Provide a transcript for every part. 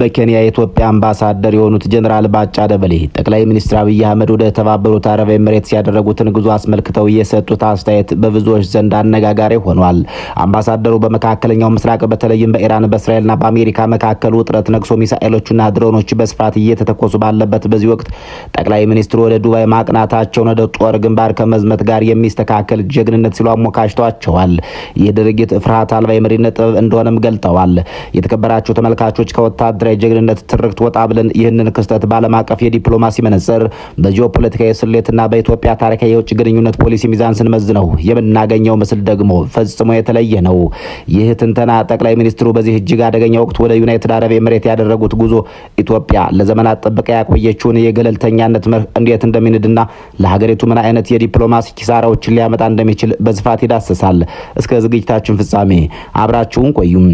በኬንያ የኢትዮጵያ አምባሳደር የሆኑት ጀነራል ባጫ ደበሌ ጠቅላይ ሚኒስትር አብይ አህመድ ወደ ተባበሩት አረብ ኤሚሬትስ ያደረጉትን ጉዞ አስመልክተው የሰጡት አስተያየት በብዙዎች ዘንድ አነጋጋሪ ሆኗል። አምባሳደሩ በመካከለኛው ምስራቅ በተለይም በኢራን በእስራኤልና በአሜሪካ መካከል ውጥረት ነግሶ ሚሳኤሎችና ድሮኖች በስፋት እየተተኮሱ ባለበት በዚህ ወቅት ጠቅላይ ሚኒስትሩ ወደ ዱባይ ማቅናታቸውን ወደ ጦር ግንባር ከመዝመት ጋር የሚስተካከል ጀግንነት ሲሉ አሞካሽቷቸዋል። ይህ ድርጊት ፍርሃት አልባ የመሪነት ጥበብ እንደሆነም ገልጠዋል። የተከበራቸው ተመልካቾች ከወታደራዊ ጀግንነት ትርክት ወጣ ብለን ይህንን ክስተት በዓለም አቀፍ የዲፕሎማሲ መነጽር በጂኦፖለቲካዊ ስሌትና በኢትዮጵያ ታሪካዊ የውጭ ግንኙነት ፖሊሲ ሚዛን ስንመዝነው የምናገኘው ምስል ደግሞ ፈጽሞ የተለየ ነው። ይህ ትንተና ጠቅላይ ሚኒስትሩ በዚህ እጅግ አደገኛ ወቅት ወደ ዩናይትድ አረብ ኤሚሬት ያደረጉት ጉዞ ኢትዮጵያ ለዘመናት ጠብቃ ያቆየችውን የገለልተኛነት መርህ እንዴት እንደሚንድና ለሀገሪቱ ምን አይነት የዲፕሎማሲ ኪሳራዎችን ሊያመጣ እንደሚችል በስፋት ይዳሰሳል። እስከ ዝግጅታችን ፍጻሜ አብራችሁን ቆዩም።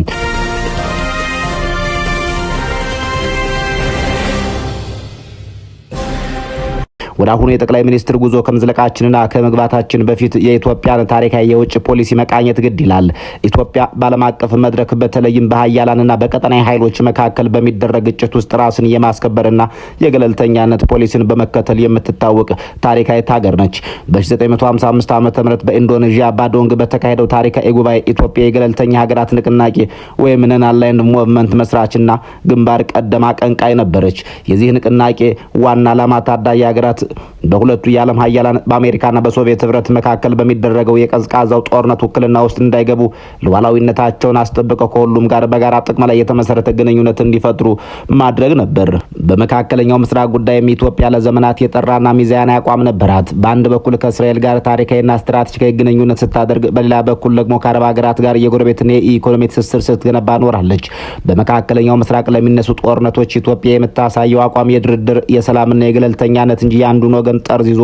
ወደ አሁኑ የጠቅላይ ሚኒስትር ጉዞ ከምዝለቃችንና ከመግባታችን በፊት የኢትዮጵያን ታሪካዊ የውጭ ፖሊሲ መቃኘት ግድ ይላል። ኢትዮጵያ በዓለም አቀፍ መድረክ በተለይም በሀያላንና በቀጠናዊ ኃይሎች መካከል በሚደረግ ግጭት ውስጥ ራስን የማስከበርና የገለልተኛነት ፖሊሲን በመከተል የምትታወቅ ታሪካዊት ሀገር ነች። በ1955 ዓ.ም በኢንዶኔዥያ ባዶንግ በተካሄደው ታሪካዊ ጉባኤ ኢትዮጵያ የገለልተኛ ሀገራት ንቅናቄ ወይም ነን አላይንድ ሙቭመንት መስራችና ግንባር ቀደም አቀንቃይ ነበረች። የዚህ ንቅናቄ ዋና ዓላማ ታዳጊ ሀገራት በሁለቱ የዓለም ሀያላን በአሜሪካና በሶቪየት ህብረት መካከል በሚደረገው የቀዝቃዛው ጦርነት ውክልና ውስጥ እንዳይገቡ ሉዓላዊነታቸውን አስጠብቀው ከሁሉም ጋር በጋራ ጥቅም ላይ የተመሰረተ ግንኙነት እንዲፈጥሩ ማድረግ ነበር። በመካከለኛው ምስራቅ ጉዳይም ኢትዮጵያ ለዘመናት የጠራና ሚዛናዊ አቋም ነበራት። በአንድ በኩል ከእስራኤል ጋር ታሪካዊና ስትራቴጂካዊ ግንኙነት ስታደርግ፣ በሌላ በኩል ደግሞ ከአረብ ሀገራት ጋር የጎረቤትና የኢኮኖሚ ትስስር ስትገነባ ኖራለች። በመካከለኛው ምስራቅ ለሚነሱ ጦርነቶች ኢትዮጵያ የምታሳየው አቋም የድርድር የሰላምና የገለልተኛነት እንጂ አንዱን ወገን ጠርዝ ይዞ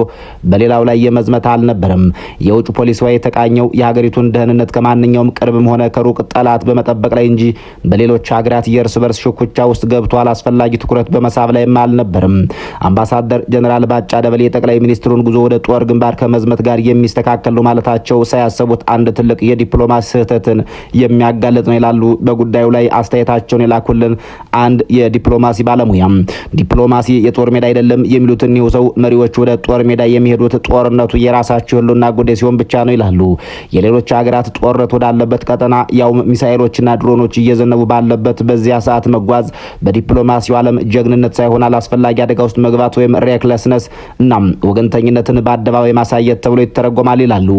በሌላው ላይ የመዝመት አልነበረም። የውጭ ፖሊሲዋ የተቃኘው የሀገሪቱን ደህንነት ከማንኛውም ቅርብም ሆነ ከሩቅ ጠላት በመጠበቅ ላይ እንጂ በሌሎች ሀገራት የእርስ በርስ ሽኩቻ ውስጥ ገብቶ አላስፈላጊ ትኩረት በመሳብ ላይም አልነበረም። አምባሳደር ጀነራል ባጫ ደበሌ የጠቅላይ ሚኒስትሩን ጉዞ ወደ ጦር ግንባር ከመዝመት ጋር የሚስተካከል ነው ማለታቸው ሳያሰቡት አንድ ትልቅ የዲፕሎማሲ ስህተትን የሚያጋልጥ ነው ይላሉ በጉዳዩ ላይ አስተያየታቸውን የላኩልን አንድ የዲፕሎማሲ ባለሙያ። ዲፕሎማሲ የጦር ሜዳ አይደለም የሚሉትን ይኸው ሰው መሪዎች ወደ ጦር ሜዳ የሚሄዱት ጦርነቱ የራሳቸው ህልውና ጉዳይ ሲሆን ብቻ ነው ይላሉ። የሌሎች ሀገራት ጦርነት ወዳለበት ቀጠና ያው ሚሳኤሎችና ድሮኖች እየዘነቡ ባለበት በዚያ ሰዓት መጓዝ በዲፕሎማሲው ዓለም ጀግንነት ሳይሆን አላስፈላጊ አደጋ ውስጥ መግባት ወይም ሬክለስነስ እናም ወገንተኝነትን በአደባባይ ማሳየት ተብሎ ይተረጎማል ይላሉ።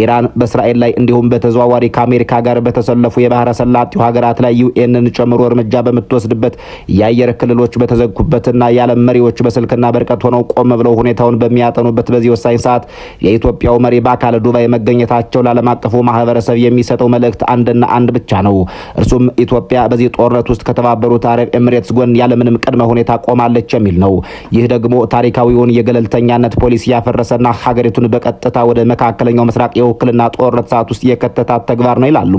ኢራን በእስራኤል ላይ እንዲሁም በተዘዋዋሪ ከአሜሪካ ጋር በተሰለፉ የባህረ ሰላጤው ሀገራት ላይ ዩኤንን ጨምሮ እርምጃ በምትወስድበት የአየር ክልሎች በተዘጉበትና የዓለም መሪዎች በስልክና በርቀት ሆነው ቆም ብለው ሁኔታውን በሚያጠኑበት በዚህ ወሳኝ ሰዓት የኢትዮጵያው መሪ በአካል ዱባይ መገኘታቸው ለዓለም አቀፉ ማህበረሰብ የሚሰጠው መልእክት አንድና አንድ ብቻ ነው። እርሱም ኢትዮጵያ በዚህ ጦርነት ውስጥ ከተባበሩት አረብ ኤሚሬትስ ጎን ያለምንም ቅድመ ሁኔታ ቆማለች የሚል ነው። ይህ ደግሞ ታሪካዊውን የገለልተኛነት ፖሊሲ ያፈረሰና ሀገሪቱን በቀጥታ ወደ መካከለኛው ምስራቅ የውክልና ጦርነት ሰዓት ውስጥ የከተታት ተግባር ነው ይላሉ።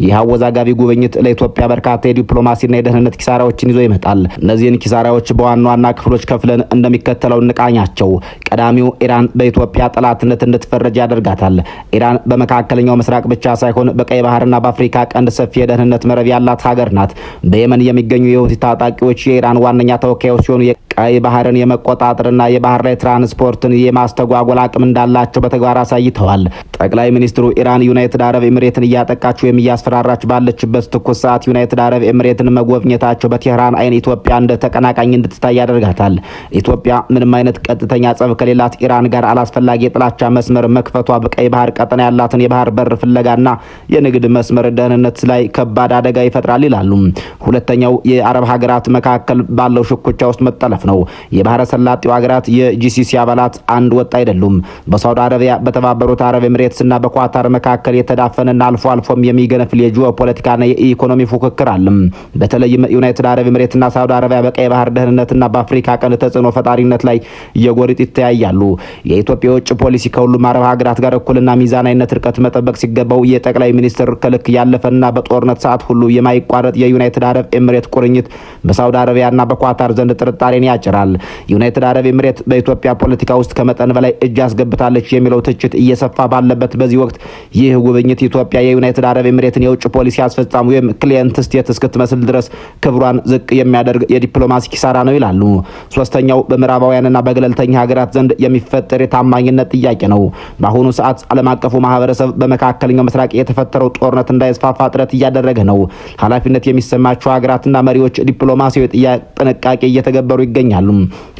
ይህ አወዛጋቢ ጉብኝት ለኢትዮጵያ በርካታ የዲፕሎማሲና የደህንነት ኪሳራዎችን ይዞ ይመጣል። እነዚህን ኪሳራዎች በዋና ዋና ክፍሎች ከፍለን እንደሚከተለው ንቃኛቸው። ቀዳሚው ኢራን በኢትዮጵያ ጠላትነት እንድትፈረጅ ያደርጋታል። ኢራን በመካከለኛው ምስራቅ ብቻ ሳይሆን በቀይ ባህርና በአፍሪካ ቀንድ ሰፊ የደህንነት መረብ ያላት ሀገር ናት። በየመን የሚገኙ የሁቲ ታጣቂዎች የኢራን ዋነኛ ተወካዮች ሲሆኑ ቀይ ባህርን የመቆጣጠርና የባህር ላይ ትራንስፖርትን የማስተጓጎል አቅም እንዳላቸው በተግባር አሳይተዋል። ጠቅላይ ሚኒስትሩ ኢራን ዩናይትድ አረብ ኤሚሬትን እያጠቃች ወይም እያስፈራራች ባለችበት ትኩስ ሰዓት ዩናይትድ አረብ ኤሚሬትን መጎብኘታቸው በቴህራን አይን ኢትዮጵያ እንደ ተቀናቃኝ እንድትታይ ያደርጋታል። ኢትዮጵያ ምንም አይነት ቀጥተኛ ጸብ ከሌላት ኢራን ጋር አላስፈላጊ የጥላቻ መስመር መክፈቷ በቀይ ባህር ቀጠና ያላትን የባህር በር ፍለጋና የንግድ መስመር ደህንነት ላይ ከባድ አደጋ ይፈጥራል ይላሉ። ሁለተኛው የአረብ ሀገራት መካከል ባለው ሽኩቻ ውስጥ መጠለፍ ነው። የባህረ ሰላጤው ሀገራት የጂሲሲ አባላት አንድ ወጥ አይደሉም። በሳውዲ አረቢያ፣ በተባበሩት አረብ ኤሚሬትስና በኳታር መካከል የተዳፈነና አልፎ አልፎም የሚገነፍል የጂኦፖለቲካና የኢኮኖሚ ፉክክር አለ። በተለይም ዩናይትድ አረብ ኤሚሬትና ሳውዲ አረቢያ በቀይ ባህር ደህንነትና በአፍሪካ ቀንድ ተጽዕኖ ፈጣሪነት ላይ የጎሪጥ ይተያያሉ። የኢትዮጵያ የውጭ ፖሊሲ ከሁሉም አረብ ሀገራት ጋር እኩልና ሚዛናዊነት ርቀት መጠበቅ ሲገባው የጠቅላይ ሚኒስትር ከልክ ያለፈና በጦርነት ሰዓት ሁሉ የማይቋረጥ የዩናይትድ አረብ ኤሚሬት ቁርኝት በሳውዲ አረቢያና በኳታር ዘንድ ጥርጣሬን ያጭራል። ዩናይትድ አረብ ኤምሬት በኢትዮጵያ ፖለቲካ ውስጥ ከመጠን በላይ እጅ አስገብታለች የሚለው ትችት እየሰፋ ባለበት በዚህ ወቅት ይህ ጉብኝት ኢትዮጵያ የዩናይትድ አረብ ኤምሬትን የውጭ ፖሊሲ አስፈጻሚ ወይም ክሊየንት ስቴት እስክትመስል ድረስ ክብሯን ዝቅ የሚያደርግ የዲፕሎማሲ ኪሳራ ነው ይላሉ። ሶስተኛው በምዕራባውያንና በገለልተኛ ሀገራት ዘንድ የሚፈጠር የታማኝነት ጥያቄ ነው። በአሁኑ ሰዓት ዓለም አቀፉ ማህበረሰብ በመካከለኛው ምስራቅ የተፈጠረው ጦርነት እንዳይስፋፋ ጥረት እያደረገ ነው። ኃላፊነት የሚሰማቸው ሀገራትና መሪዎች ዲፕሎማሲያዊ ጥንቃቄ እየተገበሩ ይገኛሉ።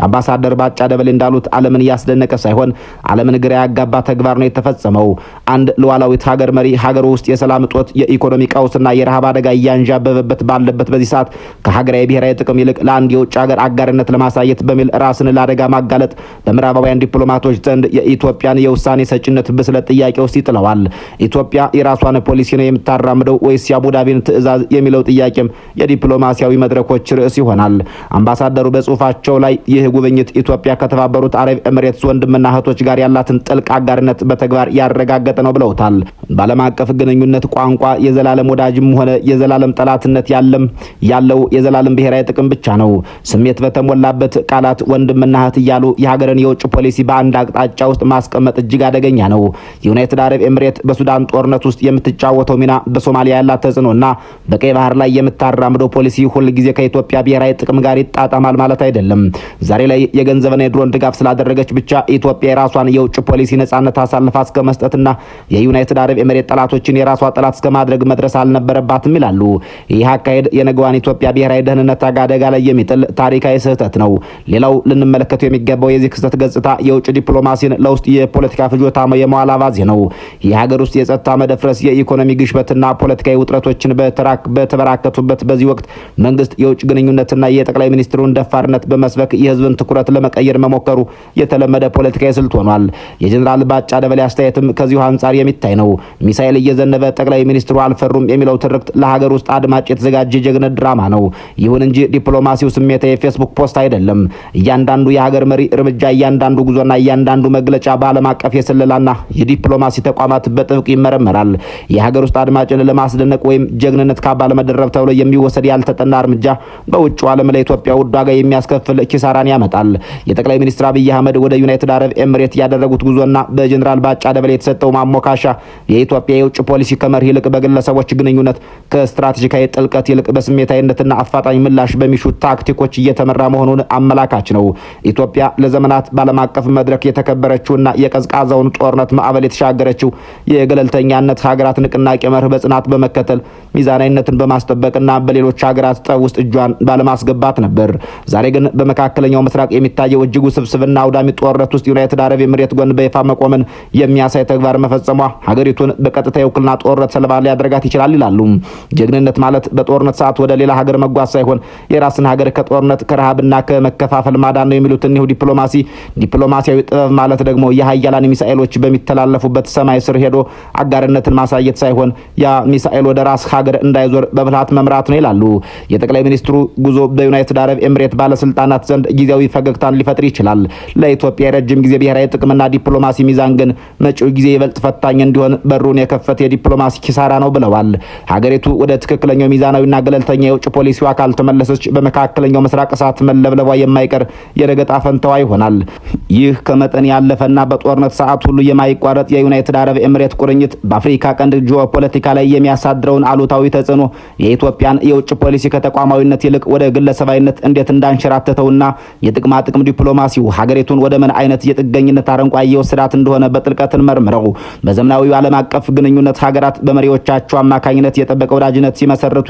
አምባሳደር ባጫ ደበሌ እንዳሉት ዓለምን እያስደነቀ ሳይሆን ዓለምን ግራ ያጋባ ተግባር ነው የተፈጸመው። አንድ ሉዓላዊት ሀገር መሪ ሀገር ውስጥ የሰላም እጦት፣ የኢኮኖሚ ቀውስና የረሃብ አደጋ እያንዣበበበት ባለበት በዚህ ሰዓት ከሀገራዊ ብሔራዊ ጥቅም ይልቅ ለአንድ የውጭ ሀገር አጋርነት ለማሳየት በሚል ራስን ለአደጋ ማጋለጥ በምዕራባውያን ዲፕሎማቶች ዘንድ የኢትዮጵያን የውሳኔ ሰጭነት ብስለት ጥያቄ ውስጥ ይጥለዋል። ኢትዮጵያ የራሷን ፖሊሲ ነው የምታራምደው ወይስ የአቡዳቢን ትዕዛዝ የሚለው ጥያቄም የዲፕሎማሲያዊ መድረኮች ርዕስ ይሆናል። አምባሳደሩ በጽሁፋቸው ላይ ይህ ጉብኝት ኢትዮጵያ ከተባበሩት አረብ ኤምሬትስ ወንድምና እህቶች ጋር ያላትን ጥልቅ አጋርነት በተግባር ያረጋገጠ ነው ብለውታል። በዓለም አቀፍ ግንኙነት ቋንቋ የዘላለም ወዳጅም ሆነ የዘላለም ጠላትነት ያለው የዘላለም ብሔራዊ ጥቅም ብቻ ነው። ስሜት በተሞላበት ቃላት ወንድምና እህት እያሉ የሀገርን የውጭ ፖሊሲ በአንድ አቅጣጫ ውስጥ ማስቀመጥ እጅግ አደገኛ ነው። ዩናይትድ አረብ ኤምሬት በሱዳን ጦርነት ውስጥ የምትጫወተው ሚና፣ በሶማሊያ ያላት ተጽዕኖና በቀይ ባህር ላይ የምታራምደው ፖሊሲ ሁል ጊዜ ከኢትዮጵያ ብሔራዊ ጥቅም ጋር ይጣጣማል ማለት አይደለም። ዛሬ ላይ የገንዘብና የድሮን ድጋፍ ስላደረገች ብቻ ኢትዮጵያ የራሷን የውጭ ፖሊሲ ነጻነት አሳልፋ እስከ መስጠትና የዩናይትድ አረብ ኤምሬት ጠላቶችን የራሷ ጠላት እስከ ማድረግ መድረስ አልነበረባትም ይላሉ። ይህ አካሄድ የነገዋን ኢትዮጵያ ብሔራዊ ደህንነት አደጋ ላይ የሚጥል ታሪካዊ ስህተት ነው። ሌላው ልንመለከተው የሚገባው የዚህ ክስተት ገጽታ የውጭ ዲፕሎማሲን ለውስጥ የፖለቲካ ፍጆታ የመዋል አባዜ ነው። የሀገር ውስጥ የጸጥታ መደፍረስ፣ የኢኮኖሚ ግሽበትና ፖለቲካዊ ውጥረቶችን በተበራከቱበት በዚህ ወቅት መንግስት የውጭ ግንኙነትና የጠቅላይ ሚኒስትሩን ደፋርነት በመስበክ የህዝብን ትኩረት ለመቀየር መሞከሩ የተለመደ ፖለቲካዊ ስልት ሆኗል። የጀኔራል ባጫ ደበሌ አስተያየትም ከዚሁ አንጻር የሚታይ ነው። ሚሳኤል እየዘነበ ጠቅላይ ሚኒስትሩ አልፈሩም የሚለው ትርክት ለሀገር ውስጥ አድማጭ የተዘጋጀ ጀግነት ድራማ ነው። ይሁን እንጂ ዲፕሎማሲው ስሜታ የፌስቡክ ፖስት አይደለም። እያንዳንዱ የሀገር መሪ እርምጃ፣ እያንዳንዱ ጉዞና እያንዳንዱ መግለጫ በዓለም አቀፍ የስለላና የዲፕሎማሲ ተቋማት በጥብቅ ይመረመራል። የሀገር ውስጥ አድማጭን ለማስደነቅ ወይም ጀግንነት ካባ ለመደረብ ተብሎ የሚወሰድ ያልተጠና እርምጃ በውጭው ዓለም ለኢትዮጵያ ውድ ዋጋ የሚያስከፍል ኪሳራን ያመጣል። የጠቅላይ ሚኒስትር አብይ አህመድ ወደ ዩናይትድ አረብ ኤምሬት ያደረጉት ጉዞና በጀኔራል ባጫ ደበሌ የተሰጠው ማሞካሻ የኢትዮጵያ የውጭ ፖሊሲ ከመርህ ይልቅ በግለሰቦች ግንኙነት፣ ከስትራቴጂካዊ ጥልቀት ይልቅ በስሜታዊነትና አፋጣኝ ምላሽ በሚሹ ታክቲኮች እየተመራ መሆኑን አመላካች ነው። ኢትዮጵያ ለዘመናት በዓለም አቀፍ መድረክ የተከበረችውና የቀዝቃዛውን ጦርነት ማዕበል የተሻገረችው የገለልተኛነት ሀገራት ንቅናቄ መርህ በጽናት በመከተል ሚዛናዊነትን በማስጠበቅና በሌሎች ሀገራት ጠብ ውስጥ እጇን ባለማስገባት ነበር። ዛሬ ግን በመካከለኛው ምስራቅ የሚታየው እጅግ ውስብስብና አውዳሚ ጦርነት ውስጥ ዩናይትድ አረብ ኤምሬት ጎን በይፋ መቆምን የሚያሳይ ተግባር መፈጸሟ ሀገሪቱን በቀጥታ የውክልና ጦርነት ሰለባ ሊያደርጋት ይችላል ይላሉ። ጀግንነት ማለት በጦርነት ሰዓት ወደ ሌላ ሀገር መጓዝ ሳይሆን የራስን ሀገር ከጦርነት ከረሃብና ከመከፋፈል ማዳን ነው የሚሉት እኒሁ ዲፕሎማሲያዊ ጥበብ ማለት ደግሞ የሀያላን ሚሳኤሎች በሚተላለፉበት ሰማይ ስር ሄዶ አጋርነትን ማሳየት ሳይሆን ያ ሚሳኤል ወደ ራስ ሀገር እንዳይዞር በብልሃት መምራት ነው ይላሉ። የጠቅላይ ሚኒስትሩ ጉዞ በዩናይትድ አረብ ኤምሬት ባለስልጣናት ዘንድ ጊዜያዊ ፈገግታን ሊፈጥር ይችላል። ለኢትዮጵያ የረጅም ጊዜ ብሔራዊ ጥቅምና ዲፕሎማሲ ሚዛን ግን መጪው ጊዜ ይበልጥ ፈታኝ እንዲሆን በሩን የከፈተ የዲፕሎማሲ ኪሳራ ነው ብለዋል። ሀገሪቱ ወደ ትክክለኛው ሚዛናዊና ገለልተኛ የውጭ ፖሊሲዋ ካልተመለሰች በመካከለኛው ምስራቅ እሳት መለብለቧ የማይቀር የረገጣ ፈንታዋ ይሆናል። ይህ ከመጠን ያለፈና በጦርነት ሰዓት ሁሉ የማይቋረጥ የዩናይትድ አረብ ኤምሬት ቁርኝት በአፍሪካ ቀንድ ጂኦፖለቲካ ላይ የሚያሳድረውን አሉታዊ ተጽዕኖ የኢትዮጵያን የውጭ ፖሊሲ ከተቋማዊነት ይልቅ ወደ ግለሰባዊነት እንዴት እንዳንሸራተተውና የጥቅማ ጥቅም ዲፕሎማሲው ሀገሪቱን ወደ ምን አይነት የጥገኝነት አረንቋ እየወሰዳት እንደሆነ በጥልቀት እንመርምረው። በዘመናዊው ዓለም አቀፍ ግንኙነት ሀገራት በመሪዎቻቸው አማካኝነት የጠበቀ ወዳጅነት ሲመሰርቱ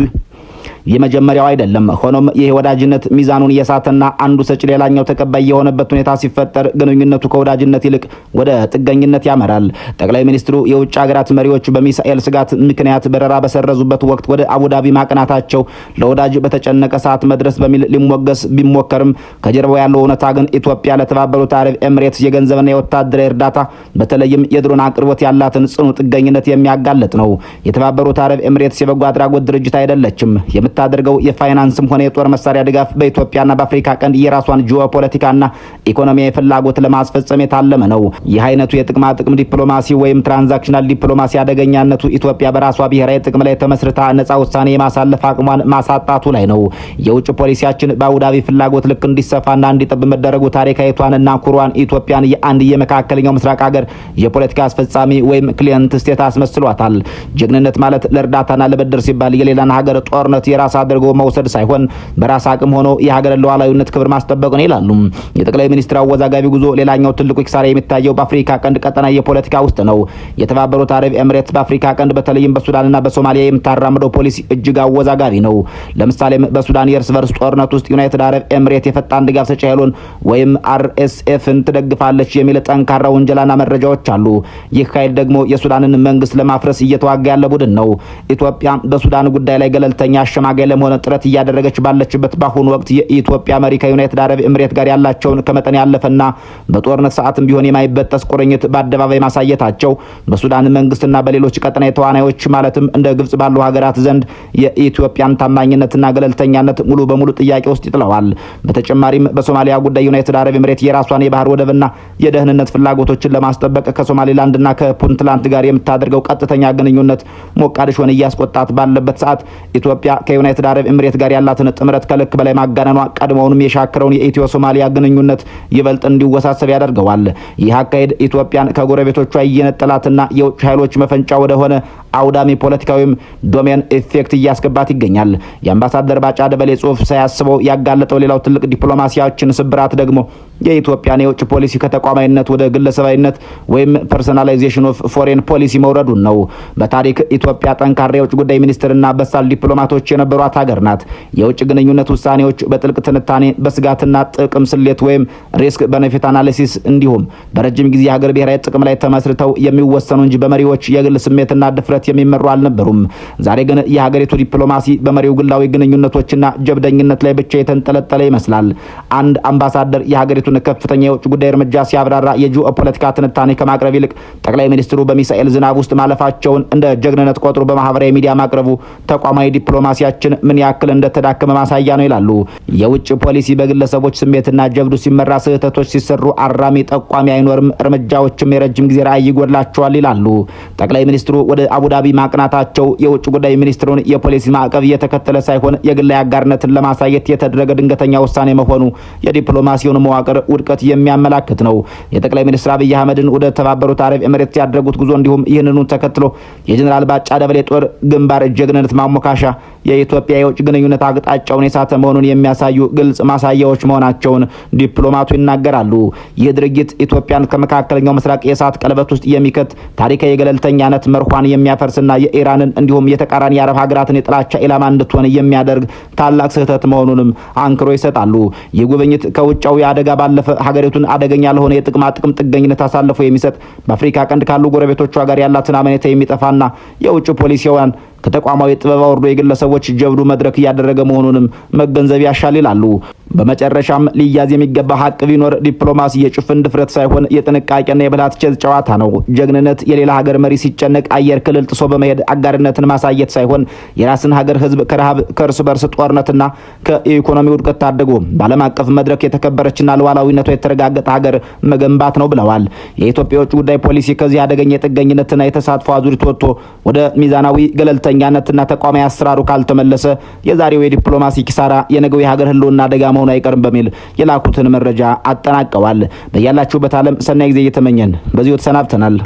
የመጀመሪያው አይደለም። ሆኖም ይህ ወዳጅነት ሚዛኑን የሳተና አንዱ ሰጪ ሌላኛው ተቀባይ የሆነበት ሁኔታ ሲፈጠር ግንኙነቱ ከወዳጅነት ይልቅ ወደ ጥገኝነት ያመራል። ጠቅላይ ሚኒስትሩ የውጭ ሀገራት መሪዎች በሚሳኤል ስጋት ምክንያት በረራ በሰረዙበት ወቅት ወደ አቡዳቢ ማቅናታቸው ለወዳጅ በተጨነቀ ሰዓት መድረስ በሚል ሊሞገስ ቢሞከርም ከጀርባው ያለው እውነታ ግን ኢትዮጵያ ለተባበሩት አረብ ኤምሬትስ የገንዘብና የወታደራዊ እርዳታ በተለይም የድሮን አቅርቦት ያላትን ጽኑ ጥገኝነት የሚያጋለጥ ነው። የተባበሩት አረብ ኤምሬትስ የበጎ አድራጎት ድርጅት አይደለችም። የምታደርገው የፋይናንስም ሆነ የጦር መሳሪያ ድጋፍ በኢትዮጵያና በአፍሪካ ቀንድ የራሷን ጂኦፖለቲካና ኢኮኖሚያዊ ፍላጎት ለማስፈጸም የታለመ ነው። ይህ አይነቱ የጥቅማ ጥቅም ዲፕሎማሲ ወይም ትራንዛክሽናል ዲፕሎማሲ አደገኛነቱ ኢትዮጵያ በራሷ ብሔራዊ ጥቅም ላይ ተመስርታ ነጻ ውሳኔ የማሳለፍ አቅሟን ማሳጣቱ ላይ ነው። የውጭ ፖሊሲያችን በአቡዳቢ ፍላጎት ልክ እንዲሰፋና እንዲጠብ መደረጉ ታሪካዊቷንና ኩሯን ኢትዮጵያን የአንድ የመካከለኛው ምስራቅ ሀገር የፖለቲካ አስፈጻሚ ወይም ክሊየንት ስቴት አስመስሏታል። ጀግንነት ማለት ለእርዳታና ለብድር ሲባል የሌላን ሀገር ጦርነት የራስ አድርጎ መውሰድ ሳይሆን በራስ አቅም ሆኖ የሀገር ሉዓላዊነት ክብር ማስጠበቅ ነው ይላሉ። የጠቅላይ ሚኒስትር አወዛጋቢ ጉዞ ሌላኛው ትልቁ ኪሳራ የሚታየው በአፍሪካ ቀንድ ቀጠና የፖለቲካ ውስጥ ነው። የተባበሩት አረብ ኤምሬትስ በአፍሪካ ቀንድ በተለይም በሱዳንና በሶማሊያ የምታራምደው ፖሊሲ እጅግ አወዛጋቢ ነው። ለምሳሌም በሱዳን የእርስ በርስ ጦርነት ውስጥ ዩናይትድ አረብ ኤምሬት የፈጣን ድጋፍ ሰጪ ኃይሉን ወይም አርኤስኤፍን ትደግፋለች የሚል ጠንካራ ወንጀላና መረጃዎች አሉ። ይህ ኃይል ደግሞ የሱዳንን መንግስት ለማፍረስ እየተዋጋ ያለ ቡድን ነው። ኢትዮጵያ በሱዳን ጉዳይ ላይ ገለልተኛ አሸማጋይ ለመሆን ጥረት እያደረገች ባለችበት በአሁኑ ወቅት የኢትዮጵያ መሪ ከዩናይትድ አረብ ኤምሬት ጋር ያላቸውን ከመጠን ያለፈና በጦርነት ሰዓትም ቢሆን የማይበጠስ ቁርኝት በአደባባይ ማሳየታቸው በሱዳን መንግስትና በሌሎች ቀጠና ተዋናዮች ማለትም እንደ ግብጽ ባሉ ሀገራት ዘንድ የኢትዮጵያን ታማኝነትና ገለልተኛነት ሙሉ በሙሉ ጥያቄ ውስጥ ይጥለዋል። በተጨማሪም በሶማሊያ ጉዳይ ዩናይትድ አረብ ኤምሬት የራሷን የባህር ወደብና የደህንነት ፍላጎቶችን ለማስጠበቅ ከሶማሊላንድና ከፑንትላንድ ጋር የምታደርገው ቀጥተኛ ግንኙነት ሞቃዲሾን እያስቆጣት ባለበት ሰዓት ኢትዮጵያ ከዩናይትድ አረብ ኤምሬት ጋር ያላትን ጥምረት ከልክ በላይ ማጋነኗ ቀድሞውንም የሻከረውን የኢትዮ ሶማሊያ ግንኙነት ይበልጥ እንዲወሳሰብ ያደርገዋል። ይህ አካሄድ ኢትዮጵያን ከጎረቤቶቿ እየነጠላትና የውጭ ኃይሎች መፈንጫ ወደሆነ አውዳሚ ፖለቲካዊም ዶሜን ኢፌክት እያስገባት ይገኛል። የአምባሳደር ባጫ ደበሌ ጽሁፍ ሳያስበው ያጋለጠው ሌላው ትልቅ ዲፕሎማሲያችን ስብራት ደግሞ የኢትዮጵያን የውጭ ፖሊሲ ከተቋማዊነት ወደ ግለሰባዊነት ወይም ፐርሶናላይዜሽን ኦፍ ፎሬን ፖሊሲ መውረዱን ነው። በታሪክ ኢትዮጵያ ጠንካራ የውጭ ጉዳይ ሚኒስትርና በሳል ዲፕሎማቶች የነበሯት ሀገር ናት። የውጭ ግንኙነት ውሳኔዎች በጥልቅ ትንታኔ፣ በስጋትና ጥቅም ስሌት ወይም ሪስክ ቤኔፊት አናሊሲስ እንዲሁም በረጅም ጊዜ ሀገር ብሔራዊ ጥቅም ላይ ተመስርተው የሚወሰኑ እንጂ በመሪዎች የግል ስሜትና ድፍረት የሚመሩ አልነበሩም። ዛሬ ግን የሀገሪቱ ዲፕሎማሲ በመሪው ግላዊ ግንኙነቶችና ጀብደኝነት ላይ ብቻ የተንጠለጠለ ይመስላል። አንድ አምባሳደር የሀገሪቱ ከፍተኛ የውጭ ጉዳይ እርምጃ ሲያብራራ የጂኦፖለቲካ ትንታኔ ከማቅረብ ይልቅ ጠቅላይ ሚኒስትሩ በሚሳኤል ዝናብ ውስጥ ማለፋቸውን እንደ ጀግንነት ቆጥሮ በማህበራዊ ሚዲያ ማቅረቡ ተቋማዊ ዲፕሎማሲያችን ምን ያክል እንደተዳከመ ማሳያ ነው ይላሉ። የውጭ ፖሊሲ በግለሰቦች ስሜትና ጀብዱ ሲመራ ስህተቶች ሲሰሩ አራሚ ጠቋሚ አይኖርም፣ እርምጃዎችም የረጅም ጊዜ ራዕይ ይጎድላቸዋል ይላሉ። ጠቅላይ ሚኒስትሩ ወደ አቡዳቢ ማቅናታቸው የውጭ ጉዳይ ሚኒስትሩን የፖሊሲ ማዕቀብ እየተከተለ ሳይሆን የግል አጋርነትን ለማሳየት የተደረገ ድንገተኛ ውሳኔ መሆኑ የዲፕሎማሲውን መዋቅር ውድቀት የሚያመላክት ነው። የጠቅላይ ሚኒስትር አብይ አህመድን ወደ ተባበሩት አረብ ኤምሬትስ ያደረጉት ጉዞ እንዲሁም ይህንኑ ተከትሎ የጀነራል ባጫ ደበሌ ጦር ግንባር ጀግንነት ማሞካሻ የኢትዮጵያ የውጭ ግንኙነት አቅጣጫውን የሳተ መሆኑን የሚያሳዩ ግልጽ ማሳያዎች መሆናቸውን ዲፕሎማቱ ይናገራሉ። ይህ ድርጊት ኢትዮጵያን ከመካከለኛው ምስራቅ የእሳት ቀለበት ውስጥ የሚከት ታሪካዊ የገለልተኛነት መርኋን የሚያፈርስና የኢራንን እንዲሁም የተቃራኒ የአረብ ሀገራትን የጥላቻ ኢላማ እንድትሆን የሚያደርግ ታላቅ ስህተት መሆኑንም አንክሮ ይሰጣሉ። ይህ ጉብኝት ከውጫዊ አደጋ ባለፈ ሀገሪቱን አደገኛ ለሆነ የጥቅማ ጥቅም ጥገኝነት አሳልፎ የሚሰጥ በአፍሪካ ቀንድ ካሉ ጎረቤቶቿ ጋር ያላትን አመኔታ የሚጠፋና የውጭ ፖሊሲዋን ከተቋማዊ ጥበብ አውርዶ የግለሰቦች ጀብዱ መድረክ እያደረገ መሆኑንም መገንዘብ ያሻል ይላሉ። በመጨረሻም ሊያዝ የሚገባ ሀቅ ቢኖር ዲፕሎማሲ የጭፍን ድፍረት ሳይሆን የጥንቃቄና የብልሃት ቼዝ ጨዋታ ነው። ጀግንነት የሌላ ሀገር መሪ ሲጨነቅ አየር ክልል ጥሶ በመሄድ አጋርነትን ማሳየት ሳይሆን የራስን ሀገር ሕዝብ ከረሃብ ከእርስ በርስ ጦርነትና ከኢኮኖሚ ውድቀት ታድጎ በዓለም አቀፍ መድረክ የተከበረችና ሉዓላዊነቷ የተረጋገጠ ሀገር መገንባት ነው ብለዋል። የኢትዮጵያ የውጭ ጉዳይ ፖሊሲ ከዚህ አደገኛ የጥገኝነትና የተሳትፎ አዙሪት ወጥቶ ወደ ሚዛናዊ ገለልተኛነትና ተቋማዊ አሰራሩ ካልተመለሰ የዛሬው የዲፕሎማሲ ኪሳራ የነገው የሀገር ህልውና አደጋ መሆኑ አይቀርም በሚል የላኩትን መረጃ አጠናቀዋል። በያላችሁበት ዓለም ሰናይ ጊዜ እየተመኘን በዚሁ ተሰናብተናል።